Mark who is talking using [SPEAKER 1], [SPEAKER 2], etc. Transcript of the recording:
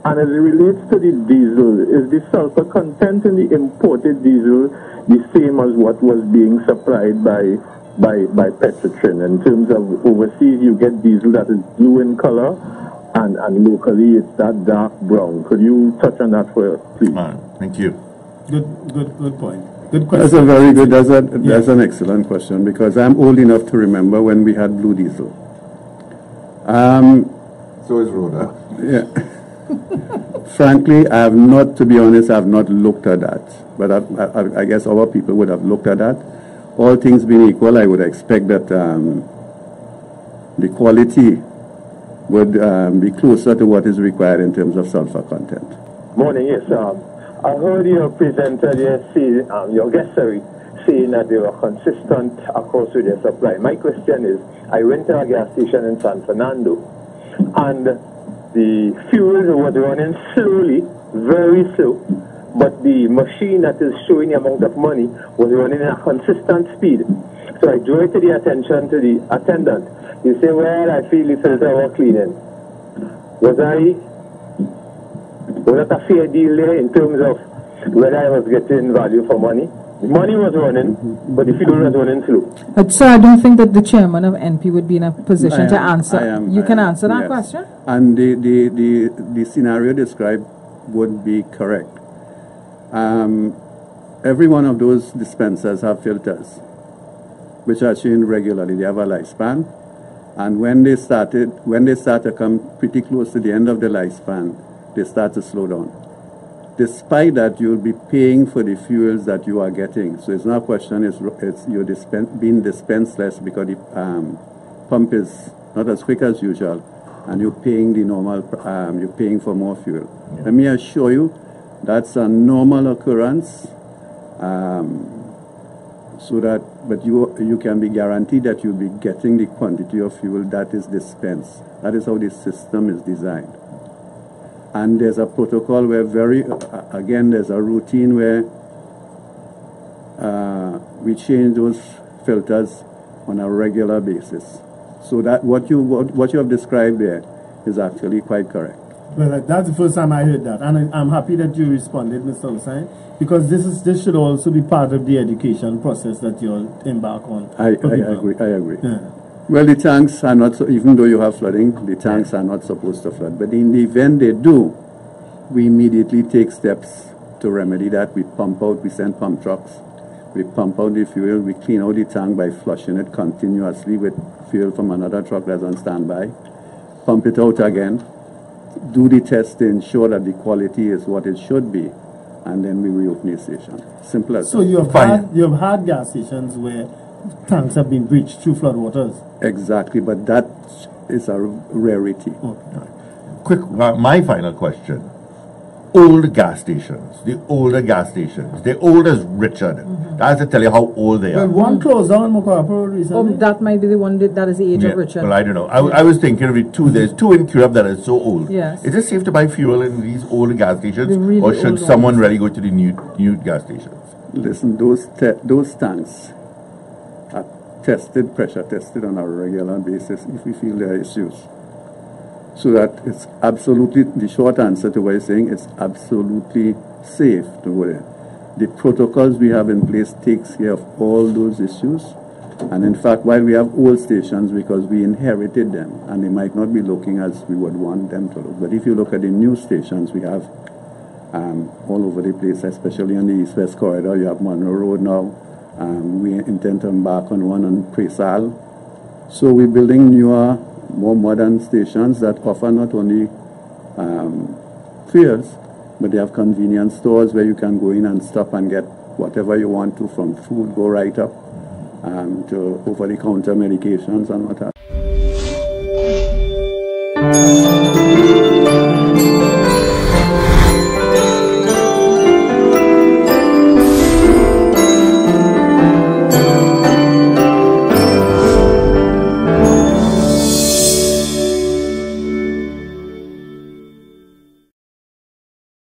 [SPEAKER 1] And as it relates to the diesel, is the sulfur content in the imported diesel the same as what was being supplied by Petrotrin? In terms of overseas, you get diesel that is blue in color, and locally it's that dark brown. Could you touch on that for us, please?
[SPEAKER 2] Thank you.
[SPEAKER 3] Good point. Good question.
[SPEAKER 4] That's a very good, that's an excellent question, because I'm old enough to remember when we had blue diesel.
[SPEAKER 2] So is Rhoda.
[SPEAKER 4] Yeah. Frankly, I have not, to be honest, I have not looked at that. But I guess our people would have looked at that. All things being equal, I would expect that the quality would be closer to what is required in terms of sulfur content.
[SPEAKER 1] Morning, yes. I heard your presenter say, your guest, saying that they were consistent across with their supply. My question is, I went to a gas station in San Fernando, and the fuel was running slowly, very slow, but the machine that is showing the amount of money was running at a consistent speed. So I drew it to the attention to the attendant. He said, well, I feel the filter was cleaning. Was that a fair deal there in terms of whether I was getting value for money? The money was running, but the fuel was running slow.
[SPEAKER 5] So I don't think that the chairman of NP would be in a position to answer. You can answer that question?
[SPEAKER 4] And the scenario described would be correct. Every one of those dispensers have filters, which are changed regularly. They have a lifespan. And when they start to come pretty close to the end of the lifespan, they start to slow down. Despite that, you'll be paying for the fuels that you are getting. So it's not a question, it's you're being dispensed less because the pump is not as quick as usual, and you're paying the normal, you're paying for more fuel. Yeah. Let me assure you, that's a normal occurrence, but you can be guaranteed that you'll be getting the quantity of fuel that is dispensed. That is how the system is designed. And there's a protocol where again, there's a routine where we change those filters on a regular basis. So that what you have described there is actually quite correct.
[SPEAKER 3] Well, that's the first time I heard that, and I'm happy that you responded, Mr. Hosein, because this should also be part of the education process that you'll embark on.
[SPEAKER 4] I agree. Yeah. Well, the tanks are not, even though you have flooding, the tanks are not supposed to flood. But in the event they do, we immediately take steps to remedy that. We pump out, we send pump trucks, we pump out the fuel, we clean out the tank by flushing it continuously with fuel from another truck that's on standby, pump it out again, do the test to ensure that the quality is what it should be, and then we reopen the station. Simple as that.
[SPEAKER 3] So you've had gas stations where tanks have been breached through floodwaters?
[SPEAKER 4] Exactly, but that is a rarity.
[SPEAKER 3] Okay.
[SPEAKER 2] Quick, my final question. Old gas stations, the older gas stations, they're old as Richard. That has to tell you how old they are.
[SPEAKER 3] Well, one closed down in Mokorapo recently.
[SPEAKER 5] Oh, that might be the one that is the age of Richard.
[SPEAKER 2] Well, I don't know. I was thinking of it too. There's two in Curab that are so old.
[SPEAKER 5] Yes.
[SPEAKER 2] Is it safe to buy fuel in these old gas stations,
[SPEAKER 5] really
[SPEAKER 2] or should someone really go to the new gas stations?
[SPEAKER 4] Listen, those tanks are tested, pressure tested on a regular basis if we feel there are issues. So that it's absolutely, the short answer to what you're saying, it's absolutely safe to go there. The protocols we have in place takes care of all those issues. And in fact, while we have old stations, because we inherited them, and they might not be looking as we would want them to look. But if you look at the new stations we have all over the place, especially on the East-West corridor, you have Monroe Road now. We intend to embark on one on Presal. So we're building newer, more modern stations that offer not only fares, but they have convenience stores where you can go in and stop and get whatever you want to, from food, go right up to over-the-counter medications and what have you.